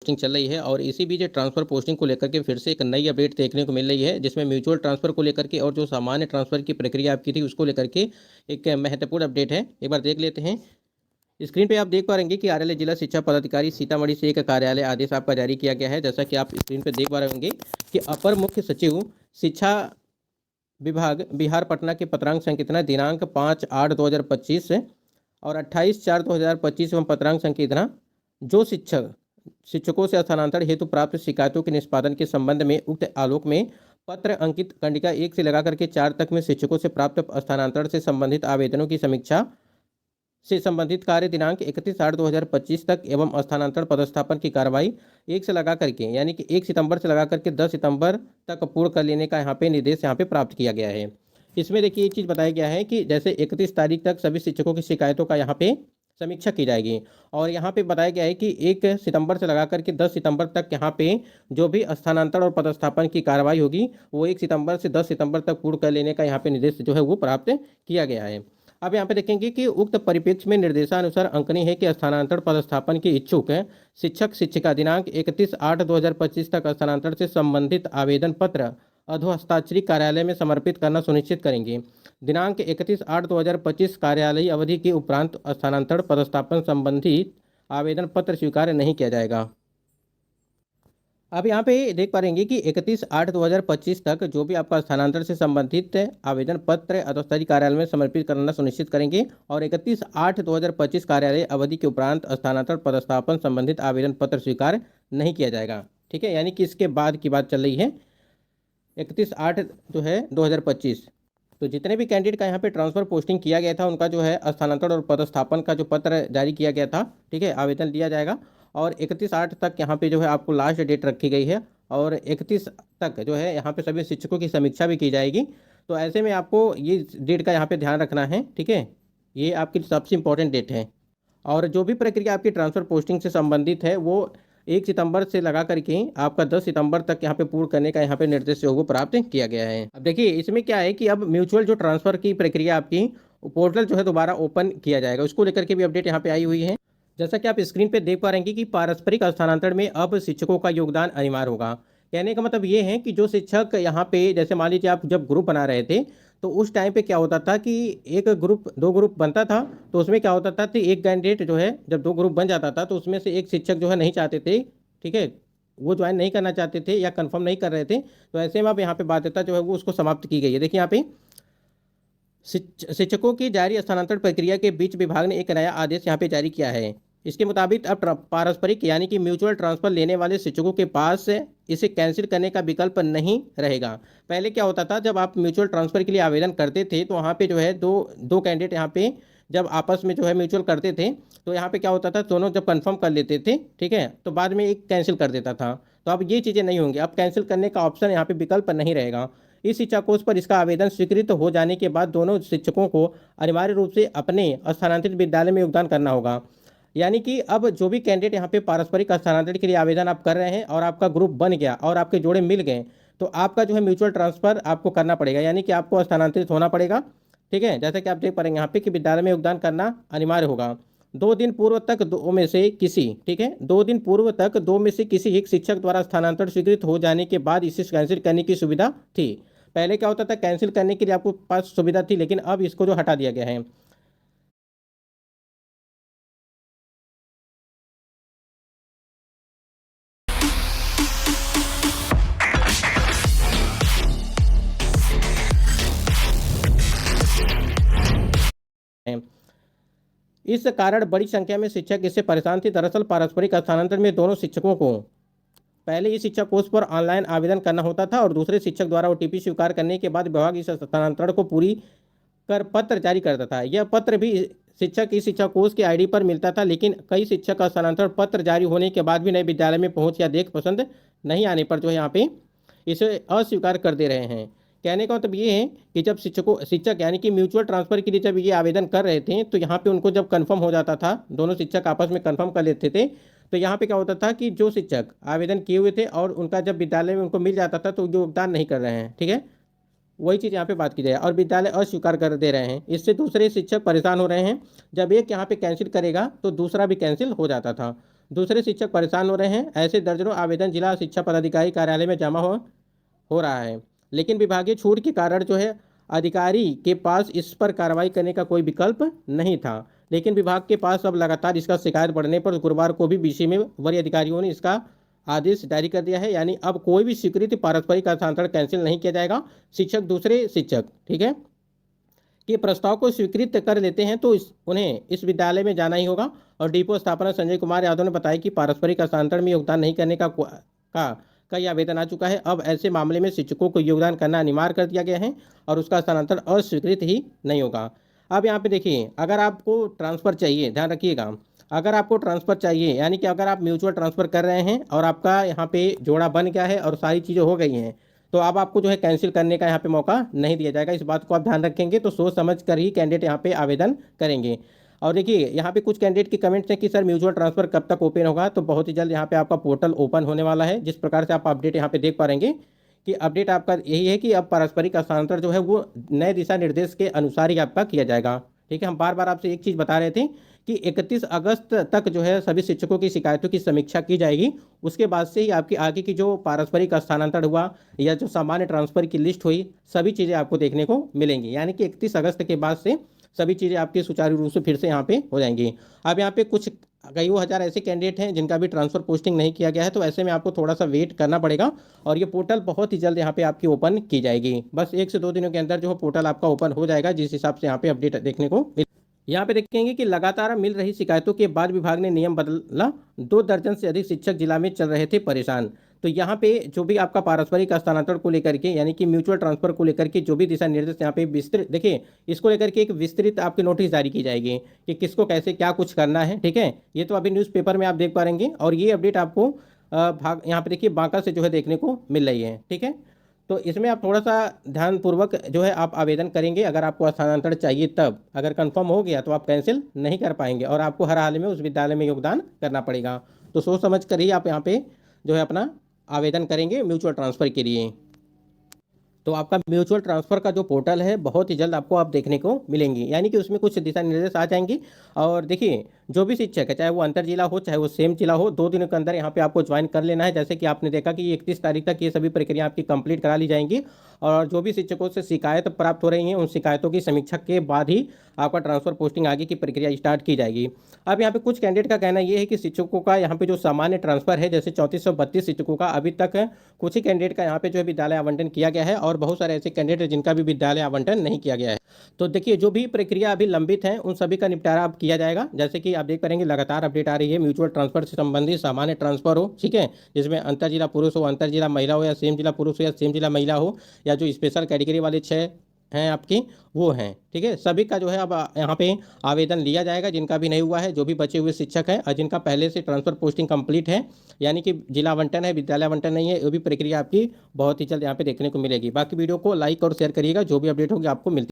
Posting चल रही है और इसी बीच ट्रांसफ़र पोस्टिंग को लेकर के फिर से एक नई अपडेट देखने को मिल रही है, जिसमें म्यूचुअल ट्रांसफ़र को लेकर के और जो सामान्य ट्रांसफ़र की प्रक्रिया आपकी थी उसको लेकर के एक महत्वपूर्ण अपडेट है। एक बार देख लेते हैं। स्क्रीन पे आप देख पा रहे हैं कि कार्यालय जिला शिक्षा पदाधिकारी सीतामढ़ी से एक कार्यालय आदेश आपका जारी किया गया है। जैसा कि आप स्क्रीन पे देख पा रहे होंगे कि अपर मुख्य सचिव शिक्षा विभाग बिहार पटना के पत्रांक संकेतना दिनांक 5/8/2025 और 28/4/2025 एवं पत्रांक संकेतना जो शिक्षकों से स्थानांतरण हेतु प्राप्त शिकायतों के निष्पादन के संबंध में उक्त आलोक में पत्र अंकित कंडिका 1 से लगा करके 4 तक में शिक्षकों से प्राप्त स्थानांतरण से संबंधित आवेदनों की समीक्षा से संबंधित कार्य दिनांक 31/8/2025 तक एवं स्थानांतरण पदस्थापन की कार्रवाई 1 से लगा करके यानी कि 1 सितंबर से लगा करके 10 सितंबर तक पूर्ण कर लेने का यहाँ पे निर्देश यहाँ पे प्राप्त किया गया है। इसमें देखिए एक चीज़ बताया गया है कि जैसे 31 तारीख तक सभी शिक्षकों की शिकायतों का यहाँ पे समीक्षा की जाएगी और यहाँ पे बताया गया है कि 1 सितंबर से लगा करके 10 सितंबर तक यहाँ पे जो भी स्थानांतरण और पदस्थापन की कार्रवाई होगी वो 1 सितंबर से 10 सितंबर तक पूर्ण कर लेने का यहाँ पे निर्देश जो है वो प्राप्त किया गया है। अब यहाँ पे देखेंगे कि उक्त परिप्रेक्ष्य में निर्देशानुसार अंकनीय है कि स्थानांतरण पदस्थापन के इच्छुक शिक्षक शिक्षिका दिनांक 31/8/2025 तक स्थानांतरण से संबंधित आवेदन पत्र अधोहस्ताक्षरित कार्यालय में समर्पित करना सुनिश्चित करेंगे। दिनांक 31/8/2025 कार्यालयीय अवधि के उपरांत स्थानांतरण पदस्थापन संबंधी आवेदन पत्र स्वीकार नहीं किया जाएगा। अब यहाँ पे देख पा रहेंगे कि 31/8/2025 तक जो भी आपका स्थानांतरण से संबंधित आवेदन पत्र अधोस्तरीय कार्यालय में समर्पित करना सुनिश्चित करेंगे और 31/8/2025 कार्यालय अवधि के उपरांत स्थानांतरण पदस्थापन संबंधित आवेदन पत्र स्वीकार नहीं किया जाएगा। ठीक है, यानी कि इसके बाद की बात चल रही है 31/8 जो है 2025। तो जितने भी कैंडिडेट का यहाँ पे ट्रांसफ़र पोस्टिंग किया गया था उनका जो है स्थानांतरण और पदस्थापन का जो पत्र जारी किया गया था, ठीक है, आवेदन लिया जाएगा और 31/8 तक यहाँ पे जो है आपको लास्ट डेट रखी गई है और 31 तक जो है यहाँ पे सभी शिक्षकों की समीक्षा भी की जाएगी। तो ऐसे में आपको ये डेट का यहाँ पे ध्यान रखना है। ठीक है, ये आपकी सबसे इम्पोर्टेंट डेट है और जो भी प्रक्रिया आपकी ट्रांसफ़र पोस्टिंग से संबंधित है वो 1 सितंबर से लगा करके आपका 10 सितंबर तक यहाँ पे पूर्ण करने का यहाँ पे निर्देश जो है वो प्राप्त किया गया है। अब देखिए इसमें क्या है कि अब म्यूचुअल जो ट्रांसफ़र की प्रक्रिया आपकी पोर्टल जो है दोबारा ओपन किया जाएगा, उसको लेकर के भी अपडेट यहाँ पे आई हुई है। जैसा कि आप स्क्रीन पे देख पा रहे हैं कि पारस्परिक स्थानांतरण में अब शिक्षकों का योगदान अनिवार्य होगा। कहने का मतलब ये है कि जो शिक्षक यहाँ पे जैसे मान लीजिए आप जब ग्रुप बना रहे थे तो उस टाइम पे क्या होता था कि एक ग्रुप 2 ग्रुप बनता था तो उसमें क्या होता था कि एक कैंडिडेट जो है जब 2 ग्रुप बन जाता था तो उसमें से एक शिक्षक जो है नहीं चाहते थे, ठीक है, वो ज्वाइन नहीं करना चाहते थे या कंफर्म नहीं कर रहे थे। तो ऐसे में अब यहाँ पे बाध्यता जो है वो उसको समाप्त की गई है। देखिए यहाँ पे शिक्षकों की जारी स्थानांतरण प्रक्रिया के बीच विभाग ने एक नया आदेश यहाँ पे जारी किया है। इसके मुताबिक अब पारस्परिक यानी कि म्यूचुअल ट्रांसफर लेने वाले शिक्षकों के पास इसे कैंसिल करने का विकल्प नहीं रहेगा। पहले क्या होता था जब आप म्यूचुअल ट्रांसफर के लिए आवेदन करते थे तो वहाँ पे जो है दो कैंडिडेट यहाँ पे जब आपस में जो है म्यूचुअल करते थे तो यहाँ पे क्या होता था दोनों जब कंफर्म कर लेते थे, ठीक है, तो बाद में एक कैंसिल कर देता था। तो अब ये चीज़ें नहीं होंगी, अब कैंसिल करने का ऑप्शन यहाँ पे विकल्प नहीं रहेगा। इस शिक्षा कोर्स पर इसका आवेदन स्वीकृत हो जाने के बाद दोनों शिक्षकों को अनिवार्य रूप से अपने स्थानांतरित विद्यालय में योगदान करना होगा। यानी कि अब जो भी कैंडिडेट यहाँ पे पारस्परिक स्थानांतरण के लिए आवेदन आप कर रहे हैं और आपका ग्रुप बन गया और आपके जोड़े मिल गए तो आपका जो है म्यूचुअल ट्रांसफर आपको करना पड़ेगा, यानी कि आपको स्थानांतरित होना पड़ेगा। ठीक है, जैसा कि आप देख पाएंगे यहाँ पे कि विद्यालय में योगदान करना अनिवार्य होगा। 2 दिन पूर्व तक दो में से किसी, ठीक है, 2 दिन पूर्व तक 2 में से किसी एक शिक्षक द्वारा स्थानांतरण स्वीकृत हो जाने के बाद इसे कैंसिल करने की सुविधा थी। पहले क्या होता था कैंसिल करने के लिए आपको पास सुविधा थी, लेकिन अब इसको जो हटा दिया गया है। इस कारण बड़ी संख्या में शिक्षक इससे परेशान थे। दरअसल पारस्परिक स्थानांतरण में दोनों शिक्षकों को पहले इस शिक्षा कोर्स पर ऑनलाइन आवेदन करना होता था और दूसरे शिक्षक द्वारा ओटीपी स्वीकार करने के बाद विभाग इस स्थानांतरण को पूरी कर पत्र जारी करता था। यह पत्र भी शिक्षक इस शिक्षा कोर्स के आईडी पर मिलता था, लेकिन कई शिक्षक का स्थानांतरण पत्र जारी होने के बाद भी नए विद्यालय में पहुंच या देख पसंद नहीं आने पर जो है यहाँ पे इसे अस्वीकार कर दे रहे हैं। कहने का मतलब ये है कि जब शिक्षक यानी कि म्यूचुअल ट्रांसफर के लिए जब ये आवेदन कर रहे थे तो यहाँ पे उनको जब कंफर्म हो जाता था, दोनों शिक्षक आपस में कंफर्म कर लेते थे, तो यहाँ पे क्या होता था कि जो शिक्षक आवेदन किए हुए थे और उनका जब विद्यालय में उनको मिल जाता था तो योगदान नहीं कर रहे हैं, ठीक है, वही चीज़ यहाँ पे बात की जाए और विद्यालय अस्वीकार कर दे रहे हैं। इससे दूसरे शिक्षक परेशान हो रहे हैं। जब एक यहाँ पे कैंसिल करेगा तो दूसरा भी कैंसिल हो जाता था। दूसरे शिक्षक परेशान हो रहे हैं। ऐसे दर्जनों आवेदन जिला शिक्षा पदाधिकारी कार्यालय में जमा हो रहा है, लेकिन विभागीय छूट के कारण जो है अधिकारी के पास इस पर कार्रवाई करने का कोई विकल्प नहीं था। लेकिन विभाग के पास अब लगातार इसका शिकायत बढ़ने पर गुरुवार को भी बीसी में वरीय अधिकारियों ने इसका आदेश जारी कर दिया है। यानी अब कोई भी स्वीकृति पारस्परिक हस्तांतरण कैंसिल नहीं किया जाएगा। शिक्षक दूसरे शिक्षक, ठीक है, के प्रस्ताव को स्वीकृत कर लेते हैं तो उन्हें इस विद्यालय में जाना ही होगा। और डिपो स्थापना संजय कुमार यादव ने बताया कि पारस्परिक हस्तांतरण में योगदान नहीं करने का कई आवेदन आ चुका है। अब ऐसे मामले में शिक्षकों को योगदान करना अनिवार्य कर दिया गया है और उसका स्थानांतरण अस्वीकृत ही नहीं होगा। अब यहाँ पे देखिए, अगर आपको ट्रांसफ़र चाहिए, ध्यान रखिएगा, अगर आपको ट्रांसफ़र चाहिए यानी कि अगर आप म्यूचुअल ट्रांसफ़र कर रहे हैं और आपका यहाँ पे जोड़ा बन गया है और सारी चीज़ें हो गई हैं, तो अब आपको जो है कैंसिल करने का यहाँ पे मौका नहीं दिया जाएगा। इस बात को आप ध्यान रखेंगे तो सोच समझ कर ही कैंडिडेट यहाँ पे आवेदन करेंगे। और देखिए, यहाँ पे कुछ कैंडिडेट की कमेंट्स हैं कि सर म्यूचुअल ट्रांसफर कब तक ओपन होगा। तो बहुत ही जल्द यहाँ पे आपका पोर्टल ओपन होने वाला है। जिस प्रकार से आप अपडेट यहाँ पे देख पा रहेंगे कि अपडेट आपका यही है कि अब पारस्परिक हस्तांतरण जो है वो नए दिशा निर्देश के अनुसार ही आपका किया जाएगा। ठीक है, हम बार बार आपसे एक चीज़ बता रहे थे कि 31 अगस्त तक जो है सभी शिक्षकों की शिकायतों की समीक्षा की जाएगी। उसके बाद से ही आपकी आगे की जो पारस्परिक हस्तांतरण हुआ या जो सामान्य ट्रांसफर की लिस्ट हुई, सभी चीज़ें आपको देखने को मिलेंगी। यानी कि 31 अगस्त के बाद से सभी चीज़ें आपकी सुचारू रूप से फिर से यहाँ पे हो जाएंगी। अब यहाँ पे कुछ कई हज़ार ऐसे कैंडिडेट हैं जिनका भी ट्रांसफ़र पोस्टिंग नहीं किया गया है, तो ऐसे में आपको थोड़ा सा वेट करना पड़ेगा और ये पोर्टल बहुत ही जल्द यहाँ पे आपकी ओपन की जाएगी। बस 1 से 2 दिनों के अंदर जो है पोर्टल आपका ओपन हो जाएगा, जिस हिसाब से यहाँ पे अपडेट देखने को यहाँ पे देखेंगे कि लगातार मिल रही शिकायतों के बाद विभाग ने नियम बदला। 2 दर्जन से अधिक शिक्षक जिला में चल रहे थे परेशान। तो यहाँ पे जो भी आपका पारस्परिक हस्तांतरण को लेकर के यानी कि म्यूचुअल ट्रांसफर को लेकर के जो भी दिशा निर्देश यहाँ पे विस्तृत, देखिए इसको लेकर के एक विस्तृत आपकी नोटिस जारी की जाएगी कि किसको कैसे क्या कुछ करना है। ठीक है, ये तो अभी न्यूज़पेपर में आप देख पा रहेंगे और ये अपडेट आपको भाग यहाँ पे देखिए बांका से जो है देखने को मिल रही है। ठीक है, तो इसमें आप थोड़ा सा ध्यानपूर्वक जो है आप आवेदन करेंगे। अगर आपको स्थानांतरण चाहिए तब, अगर कंफर्म हो गया तो आप कैंसिल नहीं कर पाएंगे और आपको हर हाल में उस विद्यालय में योगदान करना पड़ेगा। तो सोच समझ कर ही आप यहाँ पे जो है अपना आवेदन करेंगे म्यूचुअल ट्रांसफ़र के लिए। तो आपका म्यूचुअल ट्रांसफ़र का जो पोर्टल है बहुत ही जल्द आपको आप देखने को मिलेंगी। यानी कि उसमें कुछ दिशा निर्देश आ जाएंगी। और देखिए, जो भी शिक्षक है चाहे वो अंतर जिला हो चाहे वो सेम जिला हो, 2 दिनों के अंदर यहाँ पे आपको ज्वाइन कर लेना है। जैसे कि आपने देखा कि 31 तारीख तक ये सभी प्रक्रिया आपकी कंप्लीट करा ली जाएंगी और जो भी शिक्षकों से शिकायत प्राप्त हो रही हैं उन शिकायतों की समीक्षा के बाद ही आपका ट्रांसफ़र पोस्टिंग आगे की प्रक्रिया स्टार्ट की जाएगी। अब यहाँ पे कुछ कैंडिडेट का कहना ये है कि शिक्षकों का यहाँ पे जो सामान्य ट्रांसफ़र है, जैसे 3432 शिक्षकों का अभी तक कुछ ही कैंडिडेट का यहाँ पे जो है विद्यालय आवंटन किया गया है और बहुत सारे ऐसे कैंडिडेट हैं जिनका भी विद्यालय आवंटन नहीं किया गया है। तो देखिए, जो भी प्रक्रिया अभी लंबित है उन सभी का निपटारा अब किया जाएगा। जैसे कि आप देख पाएंगे लगातार अपडेट आ रही है, म्यूचुअल ट्रांसफर से संबंधित सामान्य ट्रांसफर हो, ठीक है, जिसमें अंतर जिला पुरुष हो, अंतर जिला महिला हो, या सेम जिला पुरुष हो या सेम जिला महिला हो, या जो स्पेशल कैटेगरी वाले 6 हैं आपकी वो हैं। ठीक है, सभी का जो है अब यहाँ पे आवेदन लिया जाएगा। जिनका भी नहीं हुआ है, जो भी बचे हुए शिक्षक हैं और जिनका पहले से ट्रांसफ़र पोस्टिंग कंप्लीट है यानी कि जिला आवंटन है विद्यालय आवंटन नहीं है, वो भी प्रक्रिया आपकी बहुत ही जल्द यहाँ पे देखने को मिलेगी। बाकी वीडियो को लाइक और शेयर करिएगा, जो भी अपडेट होगी आपको मिलती